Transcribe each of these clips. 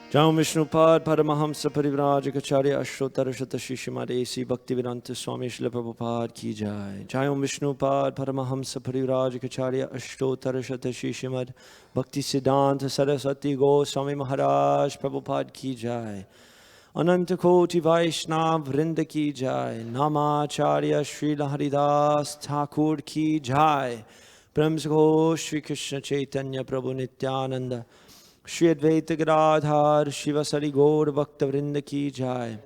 Jai Vishnupad Paramahamsa Parivrajacharya Ashtotara Shataśrīśrīmadesi Bhaktivedanta Swami Śrīla Prabhupada Ki Jai. Jai Vishnupad Paramahamsa Parivrajacharya Ashtotara Shataśrīśrīmad Bhaktisiddhanta Saraswati Goswami Maharaj Prabhupada Ki Jai. Ananta Koti Vaishnav Vrinda Ki Jai. Namacharya Srila Haridas Thakur Ki Jai. Brahmsgo Shri Krishna Chaitanya Prabhu Nityananda Shri Advaita Gadadhar Shivasari Gaur Bhakta Vrinda Ki Jai.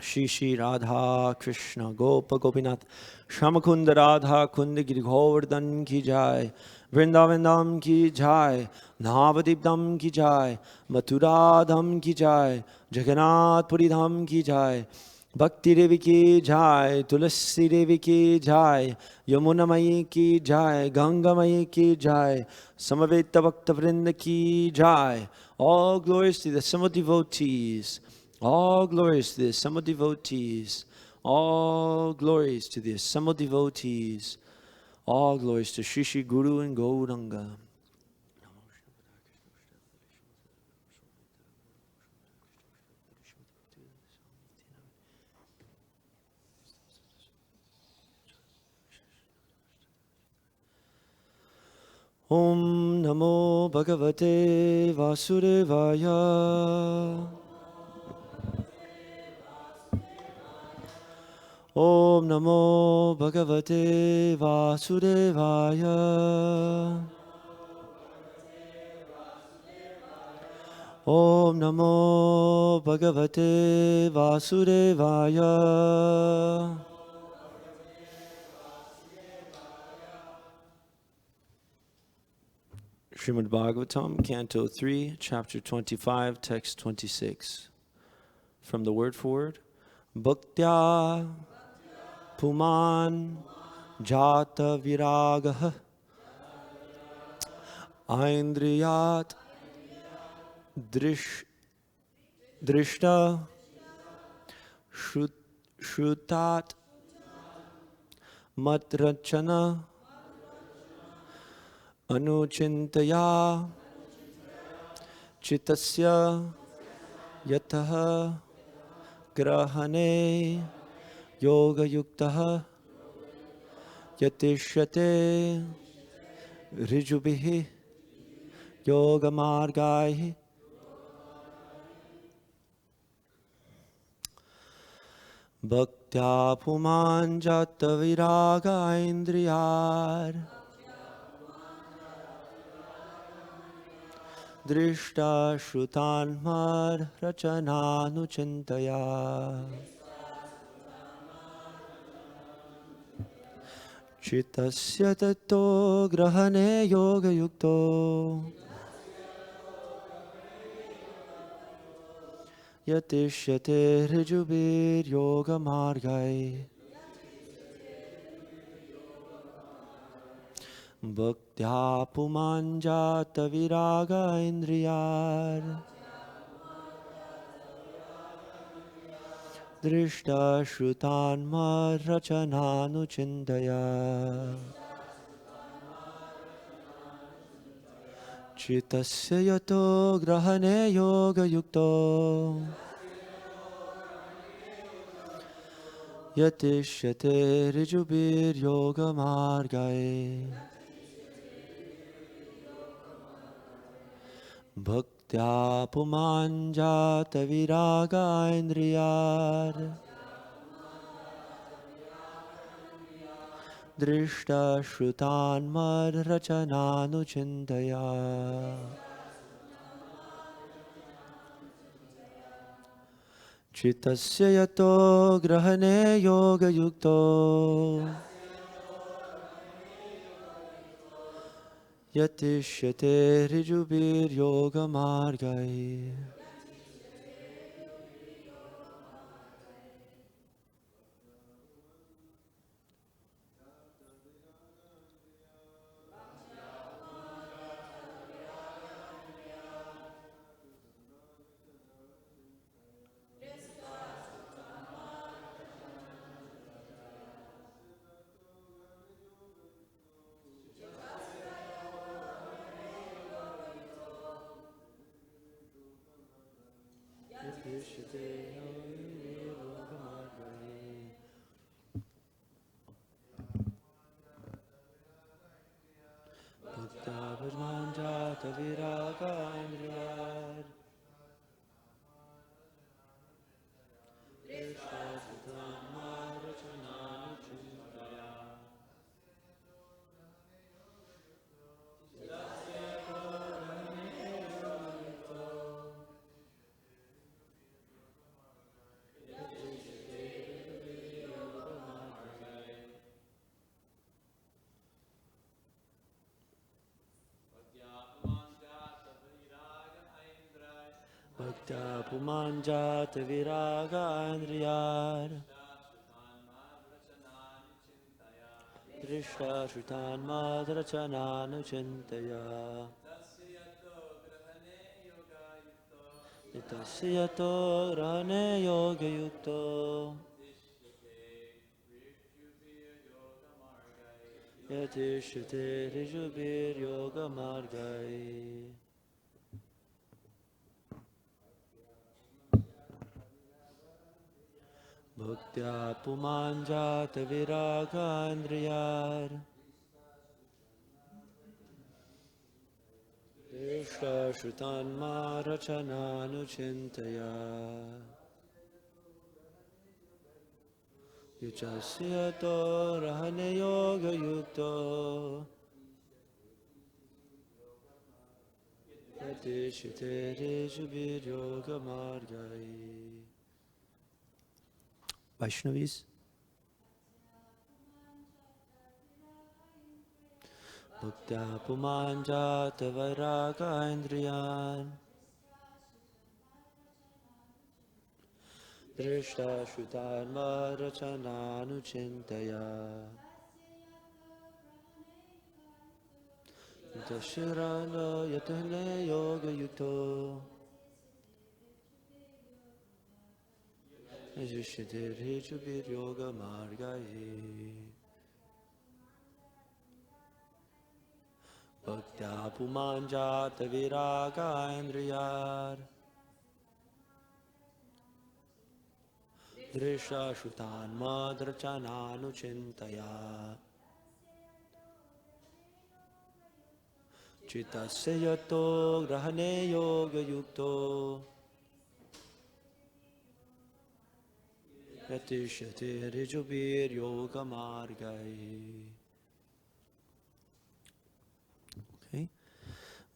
Shri Shri Radha Krishna Gopa Gopinath Shamakunda Radha Kunda Giri Govardhan Ki Jai. Vrindavandam Ki Jai. Navadipdam Ki Jai. Mathuradham Ki Jai. Jagannath Puri Dham Ki Jai. Bhakti Devi Ki Jai. Tulasi Devi Ki Jai. Yamuna Mayi Ki Jai. Ganga Mayi Ki Jai. Samaveta Bhakta Vrinda Ki Jai. All glories to the summer devotees. All glories to the summer devotees. All glories to the summer devotees. All glories to Shri Shri Guru and Gauranga. Om Namo Bhagavate Vasudevaya. Om Namo Bhagavate Vasudevaya. Om Namo Bhagavate Vasudevaya. Srimad Bhagavatam, Canto 3, Chapter 25, Text 26. From the word for word. Bhaktyā pumān jāta-virāga aindriyād dṛṣṭa-śrutān mat-racana anucintayā cittasya yattaḥ grahaṇe yoga-yuktaḥ yatiṣyate ṛjubhir yoga-mārgaiḥ bhaktyā pumāñ jāta-virāga aindriyād dṛṣṭa-śrutān mad-racanānucintayā cittasya yatto grahaṇe yoga-yukto yatiṣyate ṛjubhir yoga-mārgaiḥ bhaktyā pumāñ jāta-virāga aindriyād dṛṣṭa-śrutān mad-racanānucintayā cittasya yatto grahaṇe yoga-yukto yatiṣyate ṛjubhir yoga-mārgaiḥ bhaktyā pumāñ jāta-virāga aindriyād dṛṣṭa-śrutān mad-racanānucintayā cittasya yatto grahaṇe yoga-yukto yatiṣyate ṛjubhir yoga-mārgaiḥ yatiṣyate yoga-mārgaiḥ. Bhaktyā pumān jāta-virāga aindriyād. dṛṣṭa-śrutān mad-racanānucintayā. cittasya bhaktyā pumān jāta-virāga aindriyād. dṛṣṭa-śrutān mad-racanānucintayā. yatto grahaṇe yoga-yukto. yatiṣyate ṛjubhir yoga-mārgaiḥ. Bhaktyā pumān jāta-virāga aindriyād. dṛṣṭa-śrutān mad-racanānucintayā. yatto grahaṇe yoga-yukto. yatiṣyate ṛjubhir yoga-mārgaiḥ. Vaishnavis. Bhaktyā pumān jāta-virāga aindriyād. dṛṣṭa-śrutān mad-racanānucintayā. yatto yoga-yukto. yatiṣyate ṛjubhir yoga-mārgaiḥ. Bhaktyā pumān jāta-virāga aindriyād. dṛṣṭa-śrutān mad-racanānucintayā. cittasya yatto grahaṇe yoga-yukto. yatiṣyate ṛjubhir yoga-mārgaiḥ. Okay.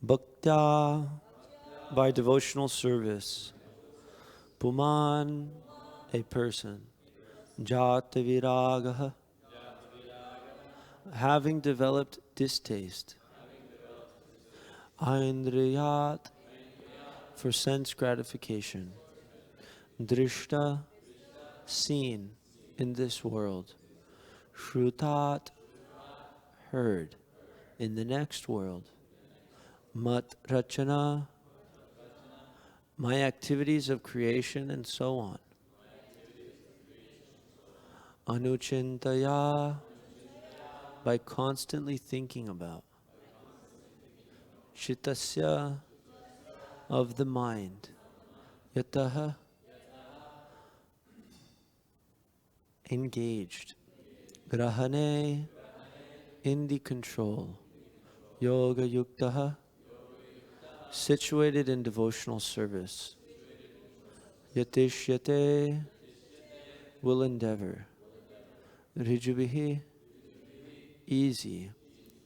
Bhaktyā, by devotional service. Pumān, a person. Jāta-virāgaḥ, having developed distaste. Aindriyād, for sense gratification. Dṛṣṭa, seen in this world. śrutāt, heard in the next world. mat-racana, my activities of creation and so on. anucintayā, by constantly thinking about. cittasya, of the mind. yattaḥ, engaged. grahaṇe, in the control. yoga-yuktaḥ, situated in devotional service. yatiṣyate, will endeavor. ṛjubhiḥ, easy.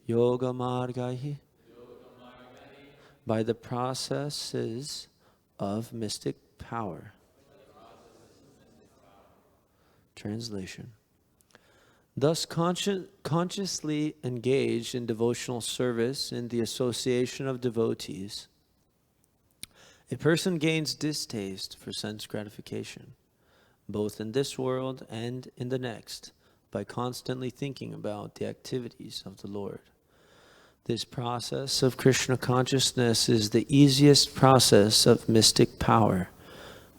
yoga-mārgaiḥ, by the processes of mystic power. Translation. Thus, consciously engaged in devotional service in the association of devotees, a person gains distaste for sense gratification, both in this world and in the next, by constantly thinking about the activities of the Lord. This process of Kṛṣṇa consciousness is the easiest process of mystic power.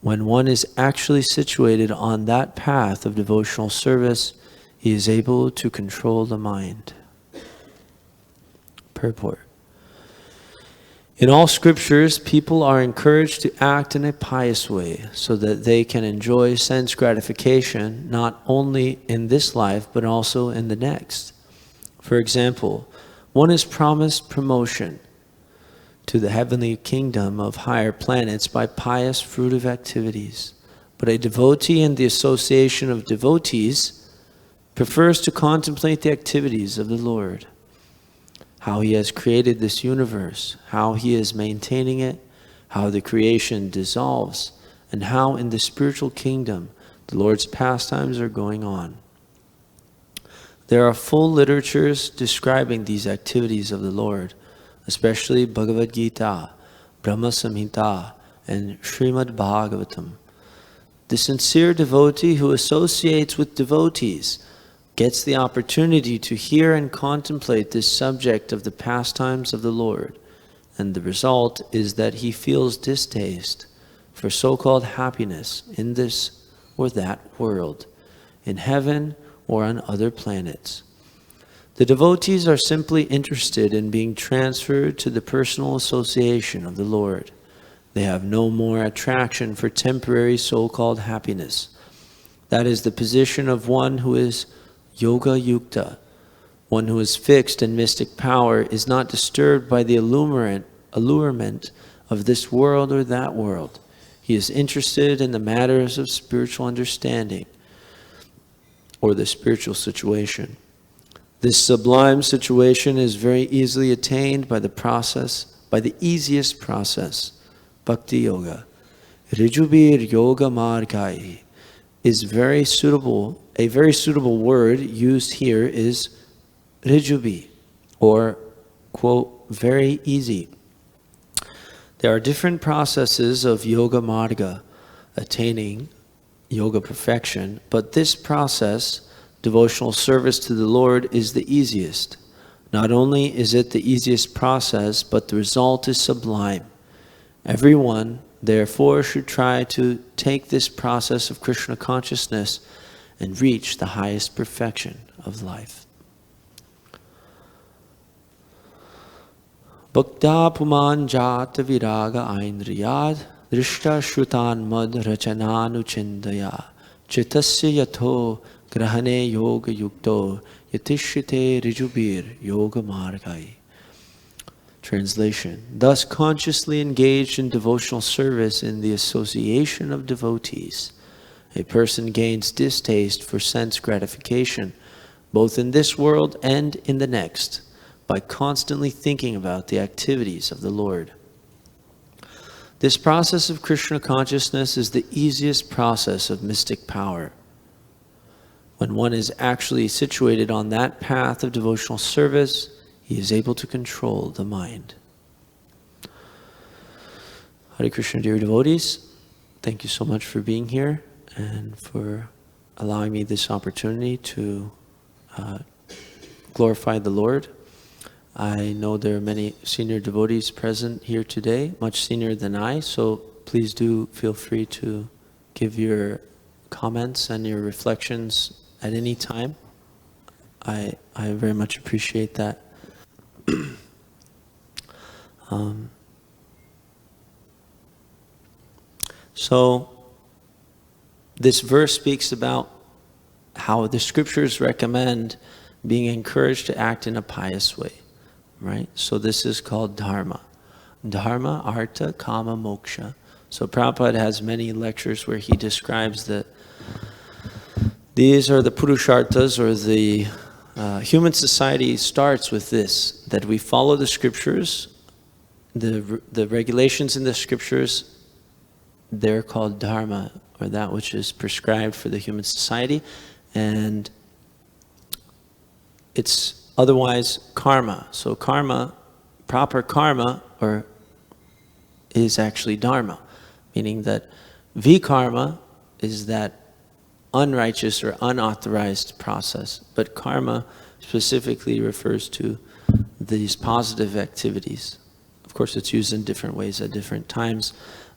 When one is actually situated on that path of devotional service, he is able to control the mind. Purport. In all scriptures, people are encouraged to act in a pious way so that they can enjoy sense gratification not only in this life but also in the next. For example, one is promised promotion to the heavenly kingdom of higher planets by pious fruitive activities. But a devotee in the association of devotees prefers to contemplate the activities of the Lord, how He has created this universe, how He is maintaining it, how the creation dissolves, and how in the spiritual kingdom the Lord's pastimes are going on. There are full literatures describing these activities of the Lord, especially Bhagavad Gita, Brahma Samhita, and Srimad Bhagavatam. The sincere devotee who associates with devotees gets the opportunity to hear and contemplate this subject of the pastimes of the Lord, and the result is that he feels distaste for so-called happiness in this or that world, in heaven or on other planets. The devotees are simply interested in being transferred to the personal association of the Lord. They have no more attraction for temporary so-called happiness. That is the position of one who is yoga-yukta. One who is fixed in mystic power is not disturbed by the allurement of this world or that world. He is interested in the matters of spiritual understanding or the spiritual situation. This sublime situation is very easily attained by the easiest process, bhakti yoga. Ṛjubhir yoga-mārgaiḥ is a very suitable word used here is ṛjubhir, or, quote, very easy. There are different processes of yoga-mārgaiḥ attaining yoga perfection, but this process, devotional service to the Lord, is the easiest. Not only is it the easiest process, but the result is sublime. Everyone, therefore, should try to take this process of Kṛṣṇa consciousness and reach the highest perfection of life. Bhaktyā pumāñ jāta-virāga aindriyād dṛṣṭa-śrutān mad-racanānucintayā cittasya yatto grahaṇe yoga-yukto yatiṣyate ṛjubhir yoga-mārgaiḥ. Translation: Thus consciously engaged in devotional service in the association of devotees, a person gains distaste for sense gratification, both in this world and in the next, by constantly thinking about the activities of the Lord. This process of Kṛṣṇa consciousness is the easiest process of mystic power. When one is actually situated on that path of devotional service, he is able to control the mind. Hare Krishna, dear devotees, thank you so much for being here and for allowing me this opportunity to glorify the Lord. I know there are many senior devotees present here today, much senior than I, so please do feel free to give your comments and your reflections at any time. I very much appreciate that. So this verse speaks about how the scriptures recommend being encouraged to act in a pious way, right? So this is called dharma. Dharma, artha, kama, moksha. So Prabhupada has many lectures where he describes that these are the purusharthas, or the human society starts with this, that we follow the scriptures, the regulations in the scriptures, they're called dharma, or that which is prescribed for the human society, and it's otherwise karma. So karma, proper karma, is actually dharma, meaning that vikarma is that unrighteous or unauthorized process, but karma specifically refers to these positive activities. Of course, it's used in different ways at different times,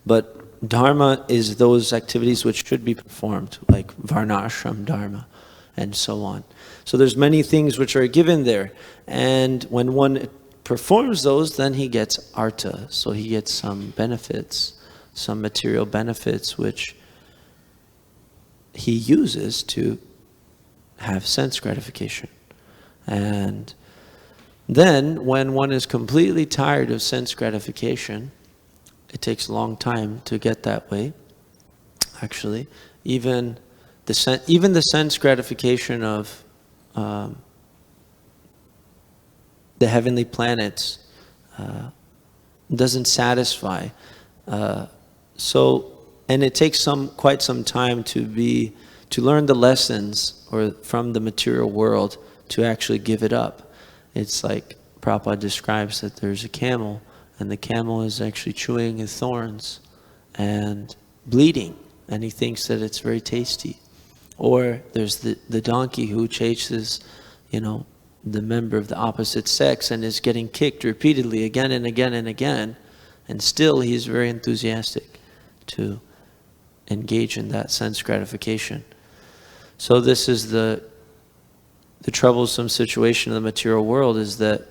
but dharma is those activities which should be performed, like varnashram dharma, and so on. So there's many things which are given there, and when one performs those, then he gets artha. So he gets some benefits, some material benefits, which he uses to have sense gratification. And then when one is completely tired of sense gratification, it takes a long time to get that way. Actually, even the sense gratification of the heavenly planets doesn't satisfy. And it takes quite some time to learn the lessons from the material world to actually give it up. It's like Prabhupada describes that there's a camel, and the camel is actually chewing his thorns and bleeding, and he thinks that it's very tasty. Or there's the donkey who chases, the member of the opposite sex and is getting kicked repeatedly again and again and again, and still he's very enthusiastic to engage in that sense gratification. So this is the troublesome situation of the material world, is that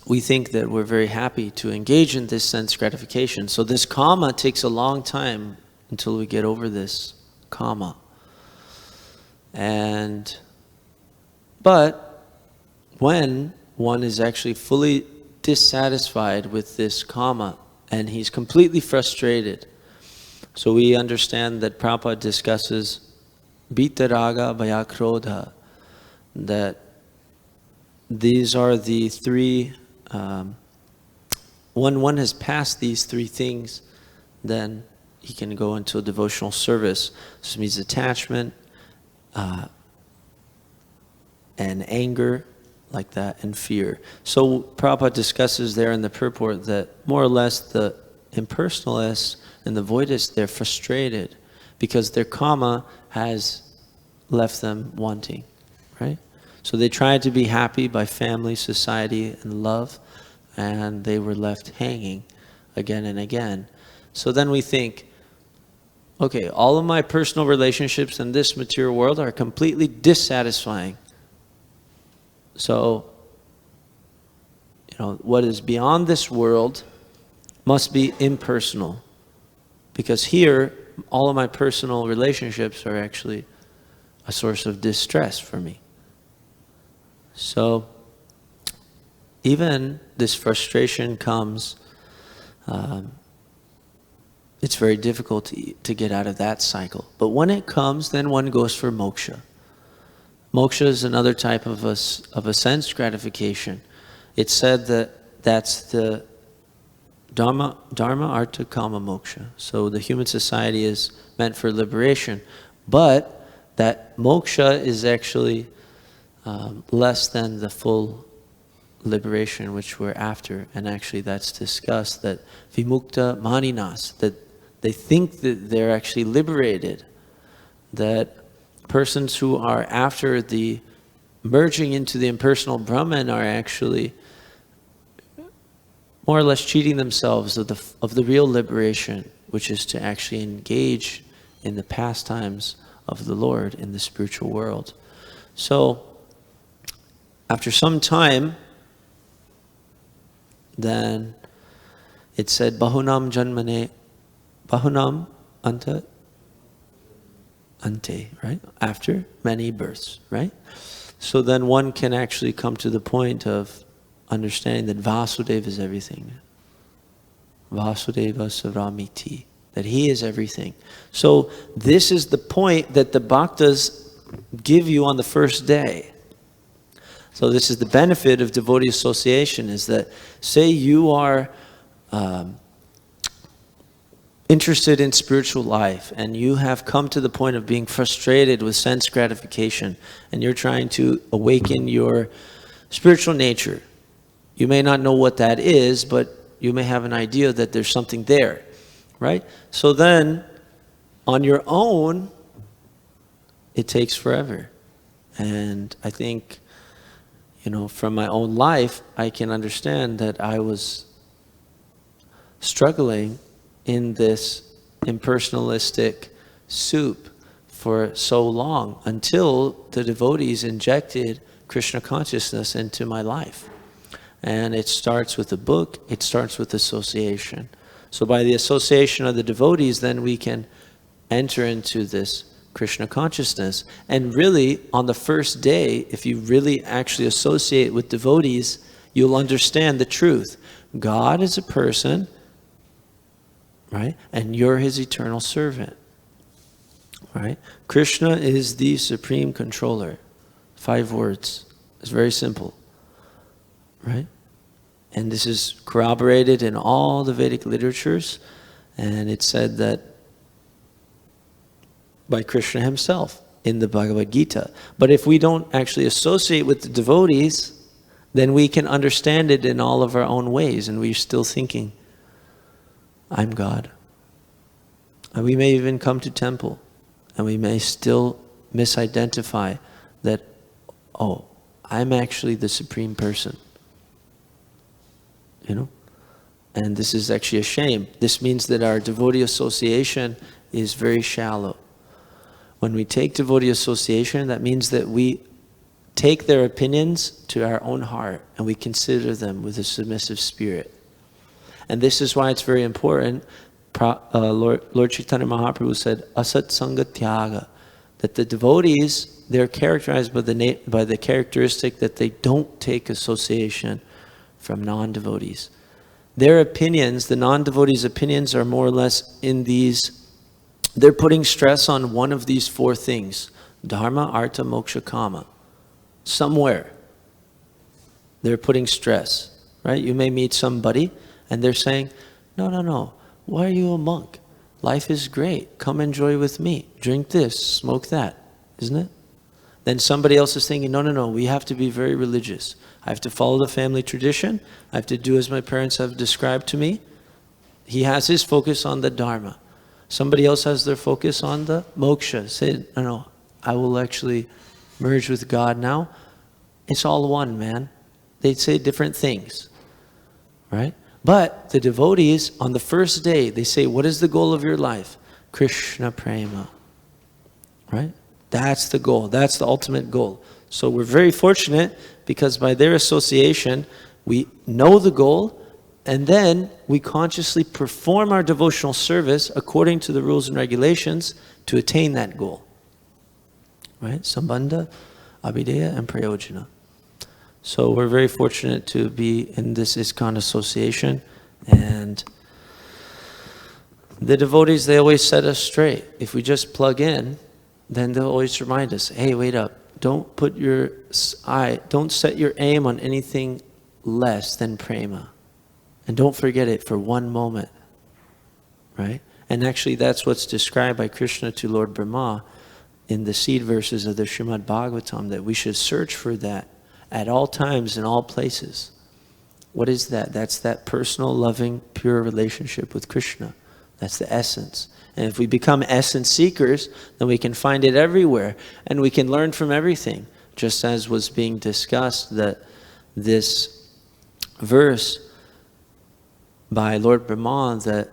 we think that we're very happy to engage in this sense gratification. So this kama takes a long time until we get over this kama. But when one is actually fully dissatisfied with this kama and he's completely frustrated, so we understand that Prabhupada discusses vītarāga bhaya-krodha, that these are the three, when one has passed these three things, then he can go into a devotional service. This means attachment, and anger, like that, and fear. So Prabhupada discusses there in the purport that more or less the impersonalists and the voidists, they're frustrated because their kama has left them wanting, right? So they tried to be happy by family, society, and love, and they were left hanging again and again. So then we think, okay, all of my personal relationships in this material world are completely dissatisfying. So, what is beyond this world must be impersonal. Because here, all of my personal relationships are actually a source of distress for me. So, even this frustration comes, it's very difficult to get out of that cycle. But when it comes, then one goes for moksha. Moksha is another type of a sense gratification. It's said that that's the dharma, artha, kama, moksha. So the human society is meant for liberation, but that moksha is actually less than the full liberation which we're after. And actually that's discussed, that vimukta maninas, that they think that they're actually liberated, that persons who are after the merging into the impersonal Brahman are actually more or less cheating themselves of the real liberation, which is to actually engage in the pastimes of the Lord in the spiritual world. So after some time, then it said bahunam janmane, bahunam anta ante, right? After many births, right? So then one can actually come to the point of understanding that Vasudeva is everything. Vasudeva Savramiti, that he is everything. So this is the point that the bhaktas give you on the first day. So this is the benefit of devotee association, is that, say you are interested in spiritual life and you have come to the point of being frustrated with sense gratification and you're trying to awaken your spiritual nature. You may not know what that is, but you may have an idea that there's something there, right? So then on your own, it takes forever. And I think, from my own life, I can understand that I was struggling in this impersonalistic soup for so long, until the devotees injected Krishna consciousness into my life. And it starts with a book, it starts with association. So by the association of the devotees, then we can enter into this Kṛṣṇa consciousness. And really, on the first day, if you really actually associate with devotees, you'll understand the truth. God is a person, right? And you're his eternal servant, right? Kṛṣṇa is the supreme controller. 5 words. It's very simple, right? And this is corroborated in all the Vedic literatures. And it's said that by Kṛṣṇa himself in the Bhagavad Gita. But if we don't actually associate with the devotees, then we can understand it in all of our own ways, and we're still thinking, I'm God. And we may even come to temple, and we may still misidentify that, oh, I'm actually the supreme person. You know? And this is actually a shame. This means that our devotee association is very shallow. When we take devotee association, that means that we take their opinions to our own heart and we consider them with a submissive spirit. And this is why it's very important. Lord Chaitanya Mahaprabhu said, asat sanga tyaga, that the devotees, they're characterized by the characteristic that they don't take association from non-devotees. Their opinions, the non-devotees' opinions, are more or less in these. They're putting stress on one of these 4 things. Dharma, artha, moksha, kama. Somewhere. They're putting stress, right? You may meet somebody and they're saying, no. Why are you a monk? Life is great. Come enjoy with me. Drink this, smoke that. Isn't it? Then somebody else is thinking, no. We have to be very religious. I have to follow the family tradition. I have to do as my parents have described to me. He has his focus on the dharma. Somebody else has their focus on the moksha. Say, no, I will actually merge with God now. It's all one, man. They say different things, right? But the devotees, on the first day, they say, what is the goal of your life? Kṛṣṇa prema, right? That's the goal. That's the ultimate goal. So we're very fortunate because by their association, we know the goal, and then we consciously perform our devotional service according to the rules and regulations to attain that goal. Right? Sambandha, abhideya, and prayojana. So we're very fortunate to be in this ISKCON association. And the devotees, they always set us straight. If we just plug in, then they'll always remind us, hey, wait up. Don't set your aim on anything less than prema. And don't forget it for one moment, right? And actually that's what's described by Kṛṣṇa to Lord Brahma in the seed verses of the Srimad Bhagavatam, that we should search for that at all times in all places. What is that? That's that personal, loving, pure relationship with Kṛṣṇa. That's the essence. And if we become essence seekers, then we can find it everywhere and we can learn from everything. Just as was being discussed, that this verse by Lord Brahma, that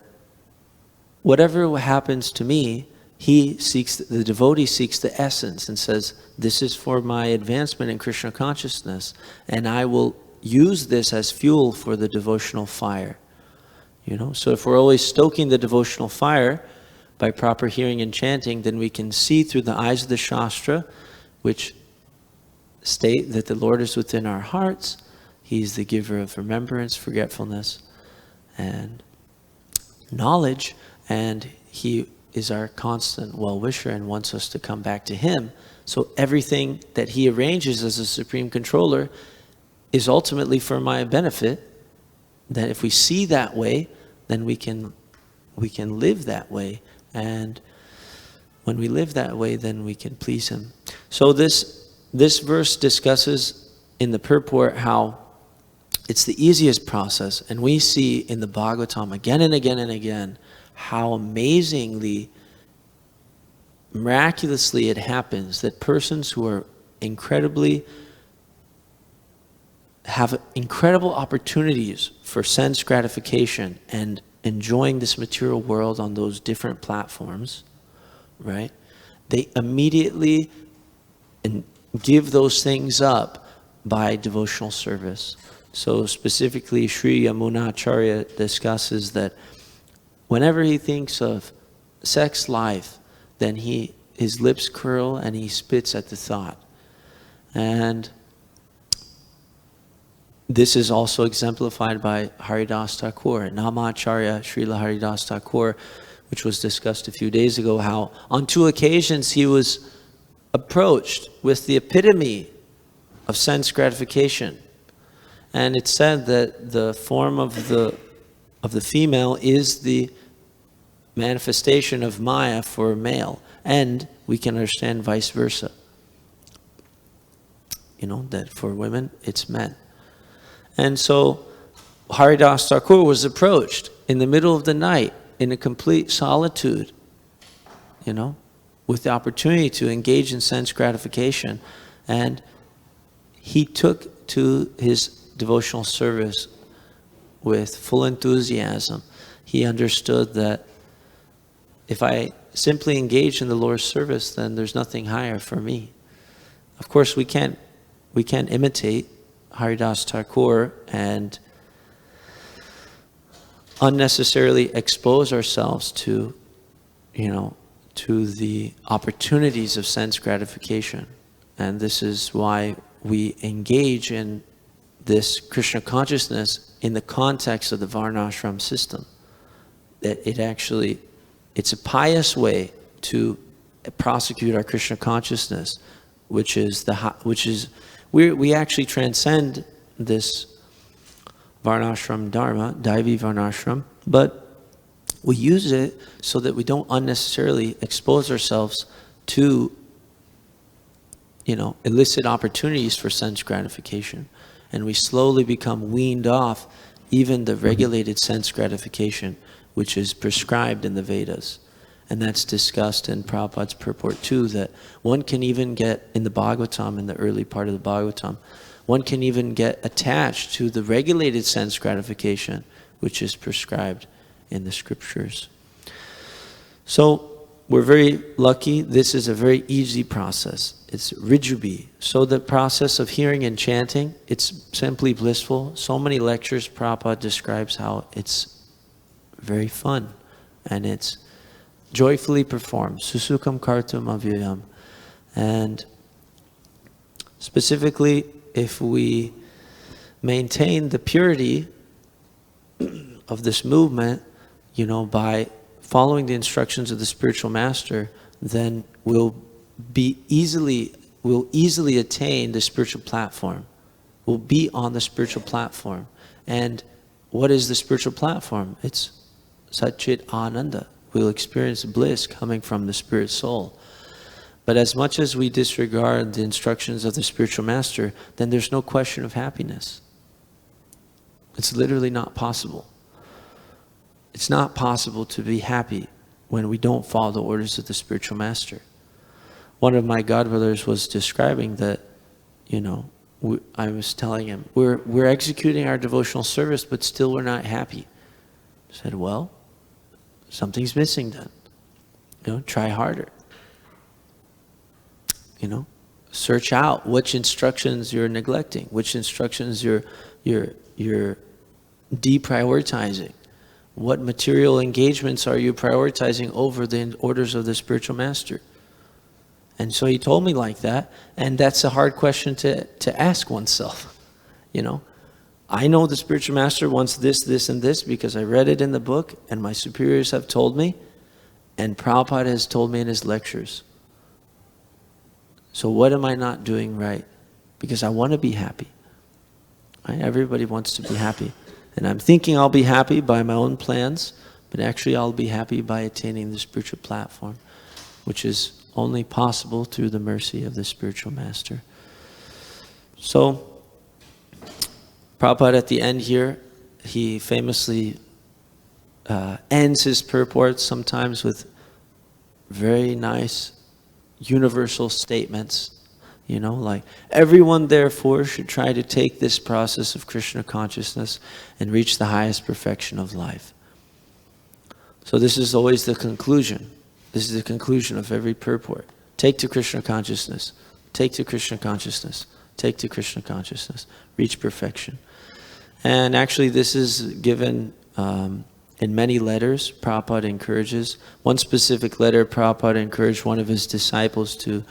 whatever happens to me, the devotee seeks the essence and says, this is for my advancement in Kṛṣṇa consciousness, and I will use this as fuel for the devotional fire. You know, so if we're always stoking the devotional fire by proper hearing and chanting, then we can see through the eyes of the Shastra, which state that the Lord is within our hearts. He's the giver of remembrance, forgetfulness, and knowledge, and he is our constant well-wisher and wants us to come back to him. So everything that he arranges as a supreme controller is ultimately for my benefit. That if we see that way, then we can live that way, and when we live that way, then we can please him. So this verse discusses in the purport how it's the easiest process, and we see in the Bhagavatam again and again and again how amazingly, miraculously it happens that persons who are have incredible opportunities for sense gratification and enjoying this material world on those different platforms, right? They immediately give those things up by devotional service. So specifically, Sri Yamunacharya discusses that whenever he thinks of sex life, then his lips curl and he spits at the thought. And this is also exemplified by Haridas Thakur, Namacharya Srila Haridas Thakur, which was discussed a few days ago, how on 2 occasions he was approached with the epitome of sense gratification. And it's said that the form of the female is the manifestation of Maya for male, and we can understand vice versa. You know, that for women, it's men. And so Haridas Thakur was approached in the middle of the night in a complete solitude, you know, with the opportunity to engage in sense gratification. And he took to his devotional service with full enthusiasm. He understood that if I simply engage in the Lord's service, then there's nothing higher for me. Of course, we can't imitate Haridas Thakur and unnecessarily expose ourselves to, you know, to the opportunities of sense gratification. And this is why we engage in this Kṛṣṇa consciousness in the context of the varnashram system. That it's a pious way to prosecute our Kṛṣṇa consciousness, we actually transcend this varnashram dharma, daivi varnashram, but we use it so that we don't unnecessarily expose ourselves to, you know, illicit opportunities for sense gratification. And we slowly become weaned off even the regulated sense gratification, which is prescribed in the Vedas. And that's discussed in Prabhupada's purport too, that one can even get, in the Bhagavatam, in the early part of the Bhagavatam, one can even get attached to the regulated sense gratification, which is prescribed in the scriptures. So we're very lucky. This is a very easy process. It's ṛjubhir. So the process of hearing and chanting, it's simply blissful. So many lectures, Prabhupada describes how it's very fun and it's joyfully performed. Susukam kartum avyayam. And specifically, if we maintain the purity of this movement, you know, by following the instructions of the spiritual master, then we'll easily attain the spiritual platform. We'll be on the spiritual platform. And what is the spiritual platform? It's Satchit Ananda. We'll experience bliss coming from the spirit soul. But as much as we disregard the instructions of the spiritual master, then there's no question of happiness. It's literally not possible. It's not possible to be happy when we don't follow the orders of the spiritual master. One of my godbrothers was describing that, you know, I was telling him, we're executing our devotional service, but still we're not happy. I said, well, something's missing then. You know, try harder. You know, search out which instructions you're neglecting, which instructions you're deprioritizing. What material engagements are you prioritizing over the orders of the spiritual master? And so he told me like that, and that's a hard question to ask oneself. You know, I know the spiritual master wants this, this, and this because I read it in the book, and my superiors have told me, and Prabhupada has told me in his lectures. So what am I not doing right? Because I want to be happy. Right? Everybody wants to be happy. And I'm thinking I'll be happy by my own plans, but actually I'll be happy by attaining the spiritual platform, which is only possible through the mercy of the spiritual master. So, Prabhupada at the end here, he famously ends his purports sometimes with very nice universal statements. You know, like, everyone therefore should try to take this process of Kṛṣṇa consciousness and reach the highest perfection of life. So this is always the conclusion. This is the conclusion of every purport. Take to Kṛṣṇa consciousness. Take to Kṛṣṇa consciousness. Take to Kṛṣṇa consciousness. Reach perfection. And actually this is given in many letters. Prabhupada encourages. One specific letter, Prabhupada encouraged one of his disciples to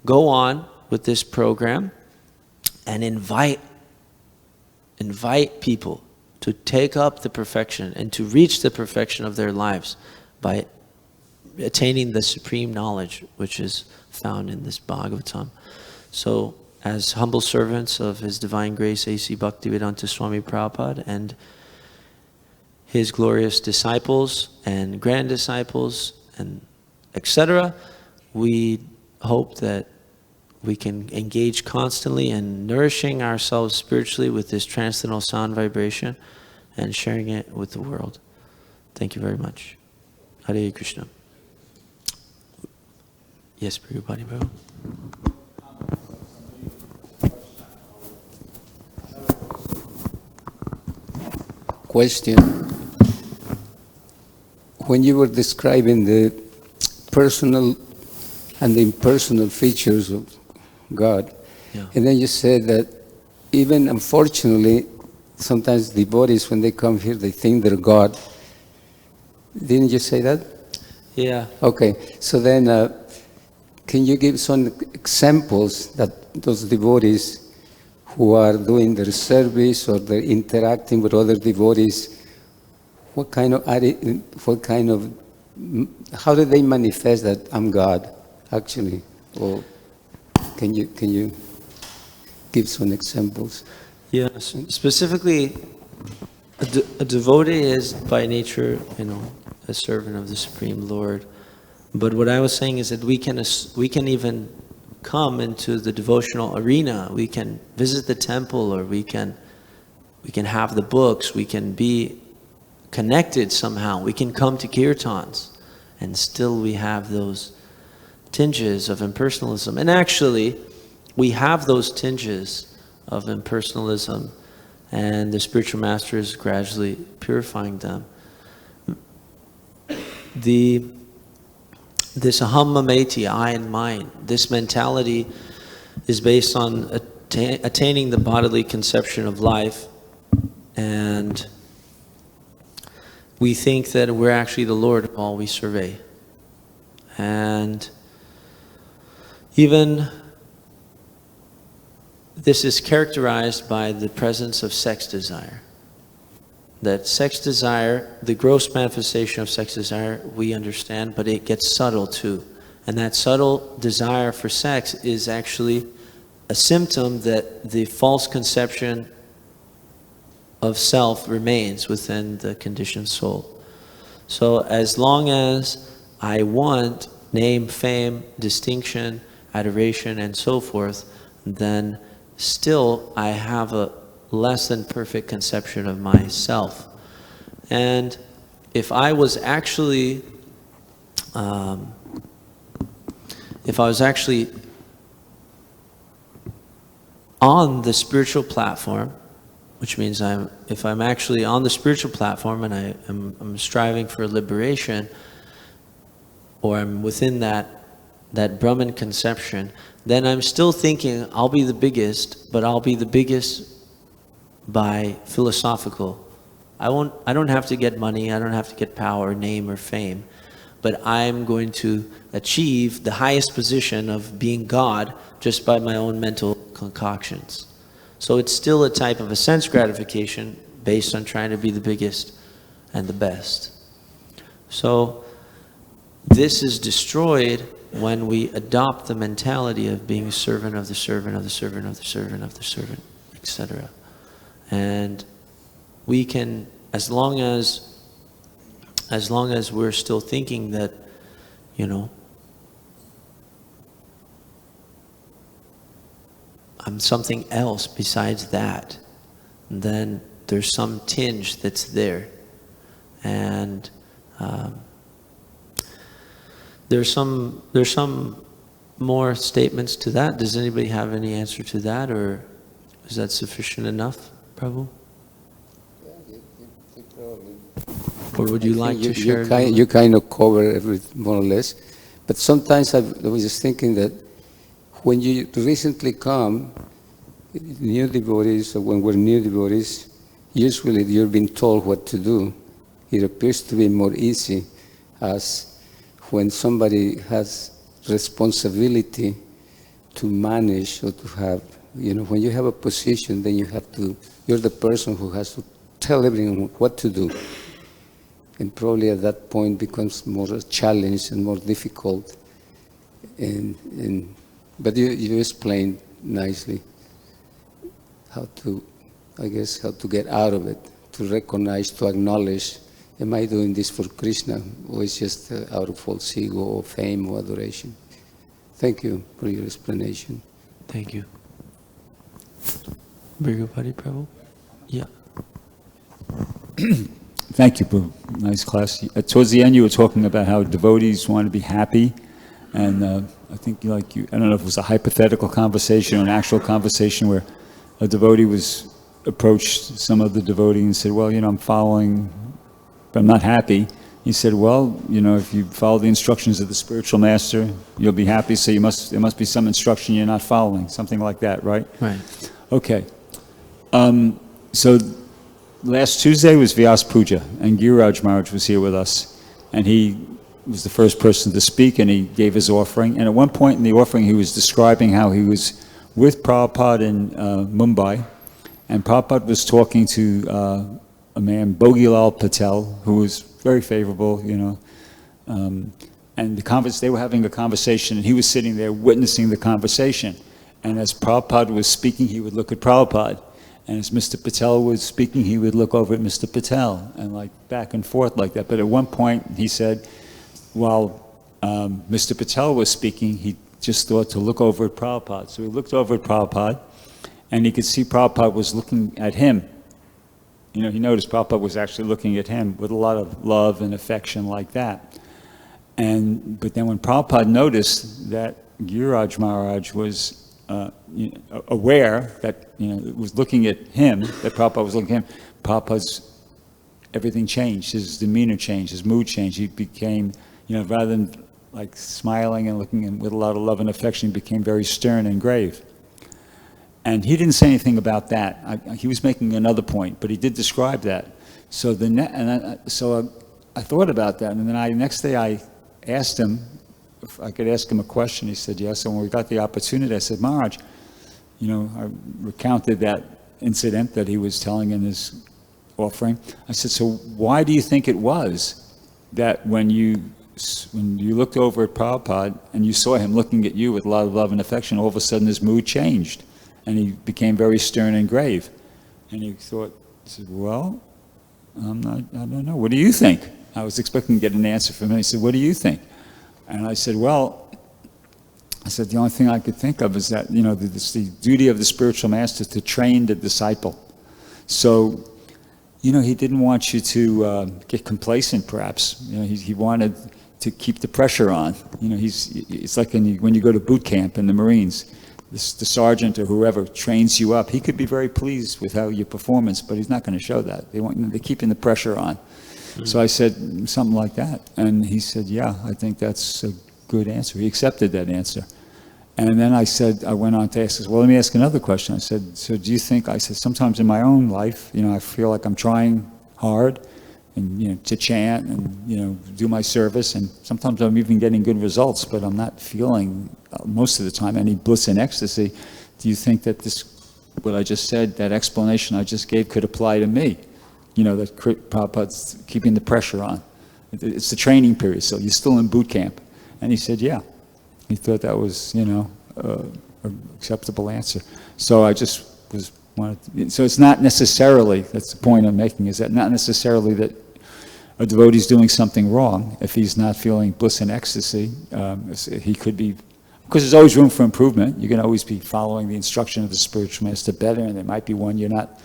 go on with this program and invite people to take up the perfection and to reach the perfection of their lives by attaining the supreme knowledge which is found in this Bhagavatam. So as humble servants of His Divine Grace A.C. Bhaktivedanta Swami Prabhupada and his glorious disciples and grand disciples and etc., we hope that we can engage constantly in nourishing ourselves spiritually with this transcendental sound vibration and sharing it with the world. Thank you very much. Hare Krishna. Yes, Prabhupada Prabhu. Question. When you were describing the personal and the impersonal features of God, and then you said that even unfortunately, sometimes devotees, when they come here, they think they're God. Didn't you say that? Yeah. Okay, so then can you give some examples that those devotees who are doing their service or they're interacting with other devotees, how do they manifest that I'm God, actually? Or can you give some examples? Yes, specifically, a devotee is by nature, a servant of the Supreme Lord. But what I was saying is that we can even come into the devotional arena. We can visit the temple, or we can have the books. We can be connected somehow. We can come to kirtans, and still we have those tinges of impersonalism. And actually, we have those tinges of impersonalism, and the spiritual master is gradually purifying them. This aham mameti, I and mine, this mentality is based on attaining the bodily conception of life, and we think that we're actually the Lord of all we survey. And even this is characterized by the presence of sex desire. That sex desire, the gross manifestation of sex desire, we understand, but it gets subtle too. And that subtle desire for sex is actually a symptom that the false conception of self remains within the conditioned soul. So as long as I want name, fame, distinction, adoration, and so forth, then still I have a less than perfect conception of myself. And if I was actually on the spiritual platform, which means if I'm actually on the spiritual platform and I'm striving for liberation, or I'm within that Brahman conception, then I'm still thinking I'll be the biggest, but I'll be the biggest by philosophical. I don't have to get money, I don't have to get power, name, or fame, but I'm going to achieve the highest position of being God just by my own mental concoctions. So it's still a type of a sense gratification based on trying to be the biggest and the best. So this is destroyed when we adopt the mentality of being a servant of the servant of the servant of the servant of the servant, etc. And we can, as long as we're still thinking that, I'm something else besides that, then there's some tinge that's there. And there's some more statements to that. Does anybody have any answer to that, or is that sufficient enough, Prabhu? Or would you like to share? You kind of cover everything more or less, but sometimes I was just thinking that when you recently come, new devotees, or when we're new devotees, usually you're being told what to do. It appears to be more easy as when somebody has responsibility to manage or to have, when you have a position, then you're the person who has to tell everyone what to do. And probably at that point becomes more a challenge and more difficult. But you explained nicely how to get out of it, to recognize, to acknowledge, am I doing this for Kṛṣṇa, or is just out of false ego or fame or adoration? Thank you for your explanation. Thank you. Maghadhari Prabhu? Yeah. Thank you, Prabhu. Nice class. Towards the end, you were talking about how devotees want to be happy, and I think I don't know if it was a hypothetical conversation or an actual conversation where a devotee approached some other devotee and said, well, I'm following, but I'm not happy. He said, well, if you follow the instructions of the spiritual master, you'll be happy, so there must be some instruction you're not following, something like that, right? Right. Okay. So last Tuesday was Vyas Puja, and Giriraj Maharaj was here with us, and he was the first person to speak, and he gave his offering. And at one point in the offering, he was describing how he was with Prabhupada in Mumbai, and Prabhupada was talking to a man, Bhogilal Patel, who was very favorable, and they were having a conversation, and he was sitting there witnessing the conversation. And as Prabhupada was speaking, he would look at Prabhupada. And as Mr. Patel was speaking, he would look over at Mr. Patel, and back and forth like that. But at one point, he said, while Mr. Patel was speaking, he just thought to look over at Prabhupada. So he looked over at Prabhupada, and he could see Prabhupada was looking at him. He noticed Prabhupada was actually looking at him with a lot of love and affection like that. But then when Prabhupada noticed that Giriraj Maharaj was aware that was looking at him, that Prabhupada was looking at him, Prabhupada's everything changed, his demeanor changed, his mood changed. He became, rather than smiling and looking with a lot of love and affection, he became very stern and grave. And he didn't say anything about that. He was making another point, but he did describe that. So I thought about that, and then next day I asked him if I could ask him a question. He said yes. And when we got the opportunity, I said, Maharaj, I recounted that incident that he was telling in his offering. I said, so why do you think it was that when you looked over at Prabhupada and you saw him looking at you with a lot of love and affection, all of a sudden his mood changed and he became very stern and grave? And he said, well, I don't know. What do you think? I was expecting to get an answer from him. He said, what do you think? And I said, the only thing I could think of is that, it's the duty of the spiritual master to train the disciple. So, he didn't want you to get complacent, perhaps. He wanted to keep the pressure on. It's like when you go to boot camp in the Marines, the sergeant or whoever trains you up, he could be very pleased with how your performance, but he's not going to show that. They're keeping the pressure on. So I said something like that, and he said, yeah, I think that's a good answer. He accepted that answer. And then I went on to ask, well, let me ask another question. I said, so do you think, sometimes in my own life, I feel like I'm trying hard and, to chant and, do my service, and sometimes I'm even getting good results, but I'm not feeling, most of the time, any bliss and ecstasy. Do you think that what I just said, that explanation I just gave, could apply to me? That Prabhupada's keeping the pressure on. It's the training period, so you're still in boot camp. And he said, yeah. He thought that was, an acceptable answer. So I just so it's not necessarily, that's the point I'm making, is that not necessarily that a devotee's doing something wrong if he's not feeling bliss and ecstasy. He could be, because there's always room for improvement. You can always be following the instruction of the spiritual master better, and there might be one you're not,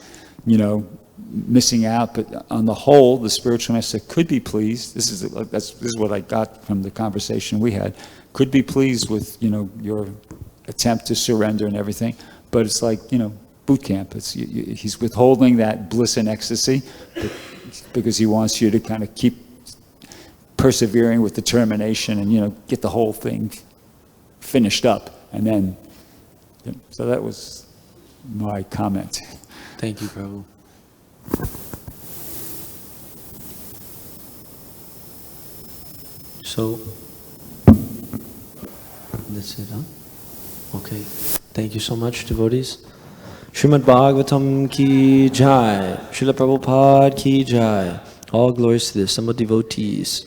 missing out, but on the whole, the spiritual master could be pleased. This is what I got from the conversation we had. Could be pleased with your attempt to surrender and everything, but it's like boot camp. He's withholding that bliss and ecstasy because he wants you to kind of keep persevering with determination and get the whole thing finished up, and then. So that was my comment. Thank you, Prabhu. So, that's it, huh? Okay. Thank you so much, devotees. Srimad Bhagavatam ki jai. Srila Prabhupada ki jai. All glories to the assembled devotees.